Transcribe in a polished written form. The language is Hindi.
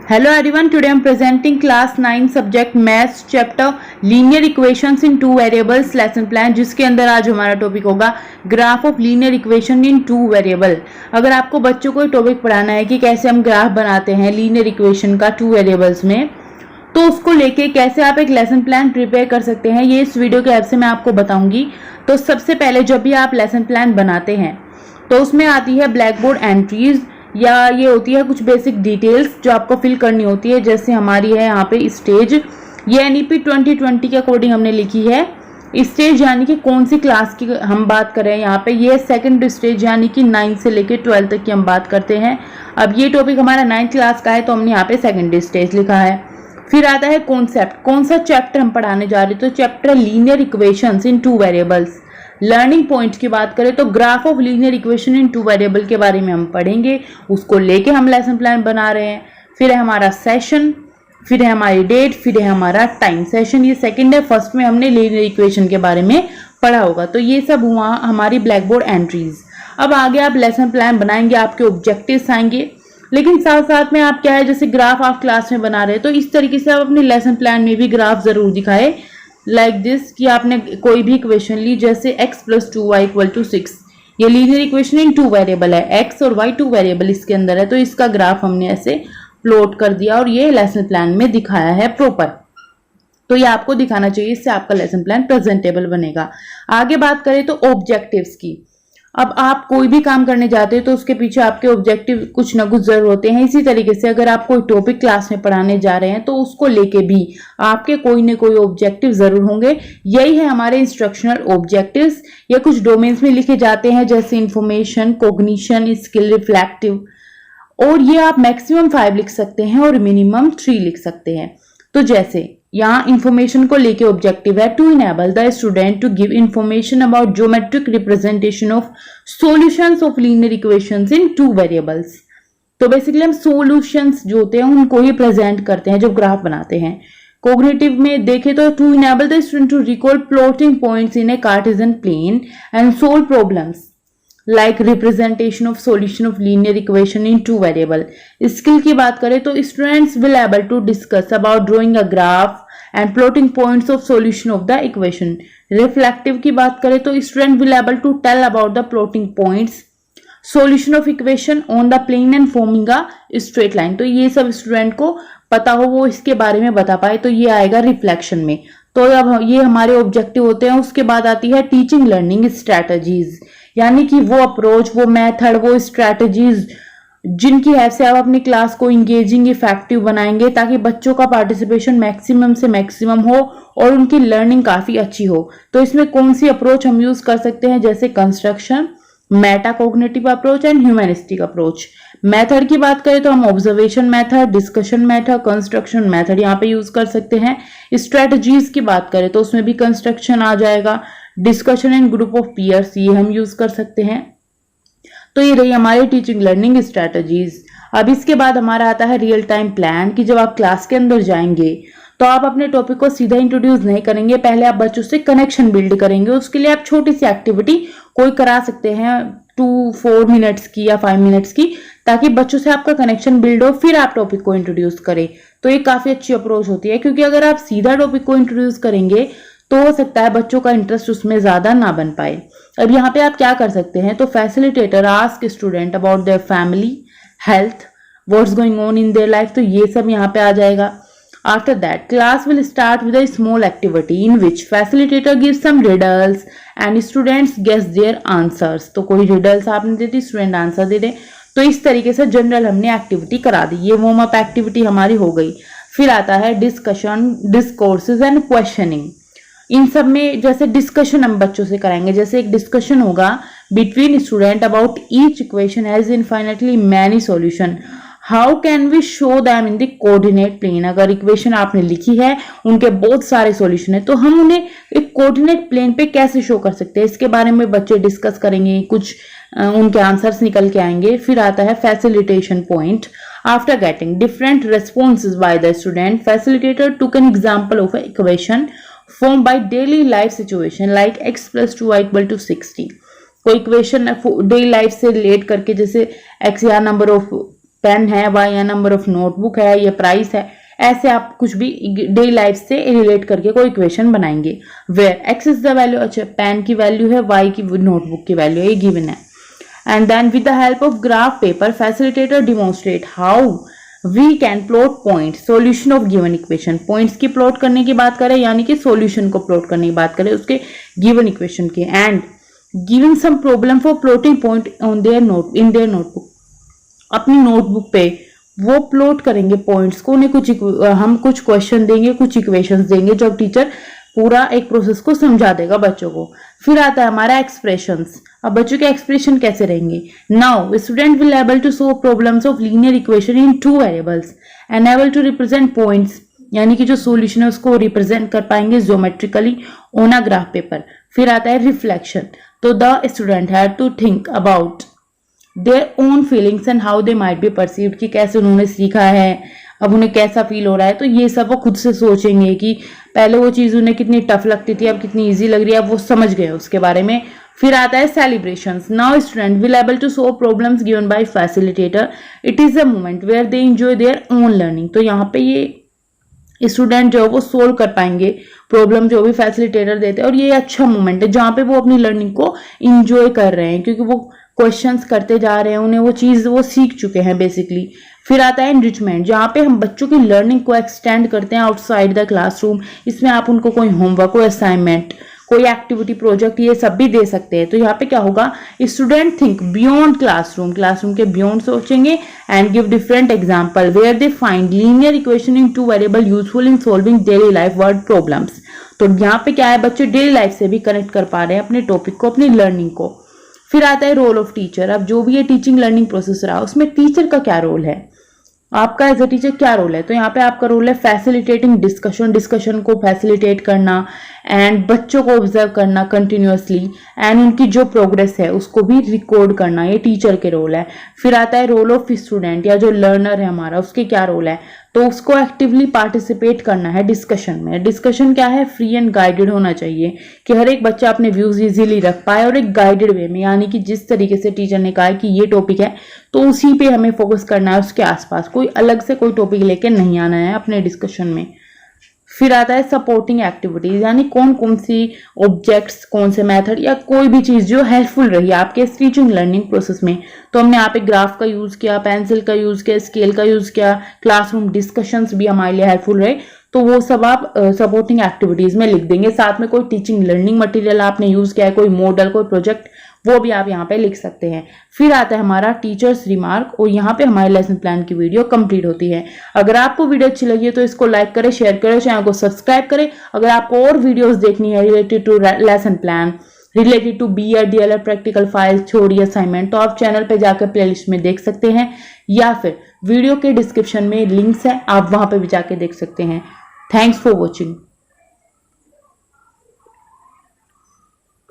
Hello everyone, today I am presenting class 9 subject maths chapter linear equations in two variables lesson plan, जिसके अंदर आज हमारा टॉपिक होगा graph of linear equation in two variable. अगर आपको बच्चों को टॉपिक पढ़ाना है कि कैसे हम ग्राफ बनाते हैं लीनियर इक्वेशन का टू वेरिएबल्स में, तो उसको लेके कैसे आप एक लेसन प्लान प्रिपेयर कर सकते हैं, ये इस वीडियो के हेल्प से मैं आपको बताऊंगी। तो सबसे पहले जब भी आप लेसन प्लान बनाते हैं तो उसमें आती है ब्लैक बोर्ड एंट्रीज, या ये होती है कुछ बेसिक डिटेल्स जो आपको फिल करनी होती है। जैसे हमारी है यहाँ पे स्टेज, ये एनईपी 2020 के अकॉर्डिंग हमने लिखी है। स्टेज यानी कि कौन सी क्लास की हम बात कर रहे हैं यहाँ पे, ये सेकंड स्टेज यानी कि 9 से लेके 12 तक की हम बात करते हैं। अब ये टॉपिक हमारा 9th क्लास का है तो हमने यहाँ पे सेकंड स्टेज लिखा है। फिर आता है कॉन्सेप्ट, कौन सा चैप्टर हम पढ़ाने जा रहे हैं, तो chapter linear equations in two variables. Learning point की बात करें तो graph of linear equation in two variable के बारे में हम पढ़ेंगे, उसको लेके हम लेसन प्लान बना रहे हैं। फिर है हमारा सेशन, फिर है हमारी डेट, फिर है हमारा टाइम। सेशन ये सेकंड है, फर्स्ट में हमने लीनियर इक्वेशन के बारे में पढ़ा होगा। तो ये सब हुआ हमारी ब्लैक बोर्ड एंट्रीज। अब आगे आप लेसन प्लान बनाएंगे, आपके ऑब्जेक्टिव्स आएंगे, लेकिन साथ साथ में आप क्या है, जैसे ग्राफ आप क्लास में बना रहे हैं तो इस तरीके से आप अपने लेसन प्लान में भी ग्राफ जरूर दिखाए, लाइक दिस कि आपने कोई भी इक्वेशन ली, जैसे x + 2y = 6, ये लीनियर इक्वेशन इन टू वेरिएबल है, x और y टू वेरिएबल इसके अंदर है, तो इसका ग्राफ हमने ऐसे प्लॉट कर दिया और ये लेसन प्लान में दिखाया है प्रॉपर। तो ये आपको दिखाना चाहिए, इससे आपका लेसन प्लान प्रेजेंटेबल बनेगा। आगे बात करें तो ऑब्जेक्टिव्स की। अब आप कोई भी काम करने जाते हैं तो उसके पीछे आपके ऑब्जेक्टिव कुछ ना कुछ जरूर होते हैं। इसी तरीके से अगर आप कोई टॉपिक क्लास में पढ़ाने जा रहे हैं तो उसको लेके भी आपके कोई न कोई ऑब्जेक्टिव जरूर होंगे। यही है हमारे इंस्ट्रक्शनल ऑब्जेक्टिव्स। ये कुछ डोमेन्स में लिखे जाते हैं, जैसे इंफॉर्मेशन, कॉग्निशन, स्किल, रिफ्लेक्टिव, और ये आप मैक्सिमम 5 लिख सकते हैं और मिनिमम 3 लिख सकते हैं। तो जैसे यहाँ इंफॉर्मेशन को लेके ऑब्जेक्टिव है, to enable the student to give information about geometric representation of solutions of linear equations in two variables. तो बेसिकली हम सॉल्यूशंस जो होते हैं उनको ही प्रेजेंट करते हैं जब ग्राफ बनाते हैं। कोग्निटिव में देखें तो to enable the student to recall plotting points in a Cartesian plane and solve problems like representation of solution of linear equation in two variable। Skill की बात करें तो students will able to discuss about drawing a graph and plotting points of solution of the equation। reflective की बात करें तो student will able to tell about the plotting points solution of equation on the plane and forming a straight line। तो ये सब स्टूडेंट को पता हो, वो इसके बारे में बता पाए, तो ये आएगा रिफ्लेक्शन में। तो अब ये हमारे ऑब्जेक्टिव होते हैं। उसके बाद आती है टीचिंग लर्निंग स्ट्रैटेजीज, यानी कि वो अप्रोच, वो मेथड, वो स्ट्रैटेजीज जिनकी हेल्प से आप अपनी क्लास को इंगेजिंग, इफेक्टिव बनाएंगे, ताकि बच्चों का पार्टिसिपेशन मैक्सिमम से मैक्सिमम हो और उनकी लर्निंग काफी अच्छी हो। तो इसमें कौन सी अप्रोच हम यूज कर सकते हैं, जैसे construction, Meta cognitive approach and humanistic approach. Method की बात करें तो हम observation method, discussion method, construction method यहाँ पे यूज कर सकते हैं। स्ट्रेटजीज की बात करें तो उसमें भी कंस्ट्रक्शन आ जाएगा, discussion in group of peers ये हम यूज कर सकते हैं। तो ये रही हमारी टीचिंग लर्निंग स्ट्रेटजीज। अब इसके बाद हमारा आता है रियल टाइम प्लान, कि जब आप क्लास के अंदर जाएंगे तो आप अपने टॉपिक को सीधा इंट्रोड्यूस नहीं करेंगे, पहले आप बच्चों से कनेक्शन बिल्ड करेंगे। उसके लिए आप छोटी सी एक्टिविटी कोई करा सकते हैं 2-4 मिनट्स की या 5 मिनट्स की, ताकि बच्चों से आपका कनेक्शन बिल्ड हो, फिर आप टॉपिक को इंट्रोड्यूस करें। तो ये काफी अच्छी अप्रोच होती है, क्योंकि अगर आप सीधा टॉपिक को इंट्रोड्यूस करेंगे तो हो सकता है बच्चों का इंटरेस्ट उसमें ज्यादा ना बन पाए। अब यहाँ पे आप क्या कर सकते हैं, तो facilitator ask student about their family, health, what's going on in their life, तो ये सब यहाँ पे आ जाएगा। After that, class will start with a small activity in which facilitator gives some riddles and students guess their answers। तो कोई riddles आपने दे दी, स्टूडेंट आंसर दे दे। तो इस तरीके से जनरल हमने एक्टिविटी करा दी, ये वार्म अप एक्टिविटी हमारी हो गई। फिर आता है डिस्कशन, डिस्कोर्सेज एंड क्वेश्चनिंग। इन सब में जैसे डिस्कशन हम बच्चों से कराएंगे, जैसे एक डिस्कशन होगा between student about each equation has infinitely many solution, how can we show them in the coordinate plane. अगर इक्वेशन आपने लिखी है, उनके बहुत सारे सॉल्यूशन है, तो हम उन्हें एक कोऑर्डिनेट प्लेन पे कैसे शो कर सकते हैं, इसके बारे में बच्चे डिस्कस करेंगे, कुछ उनके आंसर्स निकल के आएंगे। फिर आता है facilitation point. After getting different responses by the student, facilitator took an example of a equation formed by daily life situation like x + 2y = 60। कोई इक्वेशन डेली लाइफ से रिलेट करके, जैसे x या नंबर ऑफ पेन है, वाई है नंबर ऑफ नोटबुक है, ये प्राइस है। ऐसे आप कुछ भी डेली लाइफ से रिलेट करके कोई इक्वेशन बनाएंगे। Where x is the value, अच्छा पेन की वैल्यू है, वाई की नोटबुक की वैल्यू है, ये गिवन है। And then with the help of graph paper facilitator demonstrate how we can plot point solution of given equation. Points की प्लॉट करने की बात करें यानी कि सॉल्यूशन को प्लॉट करने की बात करें उसके गिवन इक्वेशन के। And given some problem for plotting point on their note in their notebook, अपनी नोटबुक पे वो प्लॉट करेंगे पॉइंट्स को। उन्हें हम कुछ क्वेश्चन देंगे, कुछ इक्वेशंस देंगे, जब टीचर पूरा एक प्रोसेस को समझा देगा बच्चों को। फिर आता है हमारा एक्सप्रेशंस। अब बच्चों के एक्सप्रेशन कैसे रहेंगे? Now student will able to solve problems of linear equation in 2 variables and able to represent points, यानी कि जो सॉल्यूशन है उसको रिप्रेजेंट कर पाएंगे geometrically on a graph paper. फिर आता है रिफ्लेक्शन। तो the student had to think about their own feelings and how they might be perceived, कि कैसे उन्होंने सीखा है, अब उन्हें कैसा फील हो रहा है। तो ये सब वो खुद से सोचेंगे कि पहले वो चीज उन्हें कितनी टफ लगती थी, अब कितनी इजी लग रही है, अब वो समझ गए उसके बारे में। फिर आता है celebrations. Now student will able to solve problems given by facilitator, it is a moment where they enjoy their own learning. तो यहाँ पे ये स्टूडेंट जो है वो सोल्व कर पाएंगे प्रॉब्लम जो भी फैसिलिटेटर देते हैं, और ये अच्छा मोमेंट है जहाँ पे वो अपनी लर्निंग को इंजॉय कर रहे हैं, क्योंकि वो क्वेश्चंस करते जा रहे हैं, उन्हें वो चीज वो सीख चुके हैं बेसिकली। फिर आता है एनरिचमेंट, जहाँ पे हम बच्चों की लर्निंग को एक्सटेंड करते हैं आउटसाइड द क्लासरूम। इसमें आप उनको कोई होमवर्क, कोई असाइनमेंट, कोई एक्टिविटी, प्रोजेक्ट, ये सब भी दे सकते हैं। तो यहाँ पे क्या होगा, student think beyond classroom, classroom के बियॉन्ड सोचेंगे and give different example where they find linear equation in 2 variable useful in solving daily life word problems. तो यहाँ पे क्या है, बच्चे डेली लाइफ से भी कनेक्ट कर पा रहे हैं अपने टॉपिक को, अपनी लर्निंग को। फिर आता है रोल ऑफ टीचर। अब जो भी ये टीचिंग लर्निंग प्रोसेस रहा उसमें टीचर का क्या रोल है, आपका एज अ टीचर क्या रोल है? तो यहाँ पे आपका रोल है फैसिलिटेटिंग डिस्कशन, डिस्कशन को फैसिलिटेट करना, एंड बच्चों को ऑब्जर्व करना कंटिन्यूअसली, एंड उनकी जो प्रोग्रेस है उसको भी रिकॉर्ड करना, ये टीचर के रोल है। फिर आता है रोल ऑफ स्टूडेंट, या जो लर्नर है हमारा, उसके क्या रोल है? तो उसको एक्टिवली पार्टिसिपेट करना है डिस्कशन में। डिस्कशन क्या है, फ्री एंड गाइडेड होना चाहिए, कि हर एक बच्चा अपने व्यूज इजीली रख पाए, और एक गाइडेड वे में, यानी कि जिस तरीके से टीचर ने कहा है कि ये टॉपिक है तो उसी पे हमें फोकस करना है, उसके आसपास कोई अलग से कोई टॉपिक लेके नहीं आना है अपने डिस्कशन में। फिर आता है सपोर्टिंग एक्टिविटीज, यानी कौन कौन सी ऑब्जेक्ट्स, कौन से मेथड या कोई भी चीज जो हेल्पफुल रही आपके टीचिंग लर्निंग प्रोसेस में। तो हमने यहाँ पे ग्राफ का यूज किया, पेंसिल का यूज किया, स्केल का यूज किया, क्लासरूम डिस्कशंस भी हमारे लिए हेल्पफुल रहे, तो वो सब आप सपोर्टिंग एक्टिविटीज में लिख देंगे। साथ में कोई टीचिंग लर्निंग मटेरियल आपने यूज किया है, कोई मॉडल, कोई प्रोजेक्ट, वो भी आप यहाँ पे लिख सकते हैं। फिर आता है हमारा टीचर्स रिमार्क, और यहाँ पे हमारे लेसन प्लान की वीडियो कंप्लीट होती है। अगर आपको वीडियो अच्छी लगी है तो इसको लाइक करें, शेयर करें, चैनल को सब्सक्राइब करें। अगर आपको और वीडियोस देखनी है related to lesson plan, related to BEd DLEd practical file, theory, assignment, तो आप चैनल पे जाकर प्लेलिस्ट में देख सकते हैं, या फिर वीडियो के डिस्क्रिप्शन में लिंक्स है, आप वहां पे भी जाके देख सकते हैं। Thanks for watching.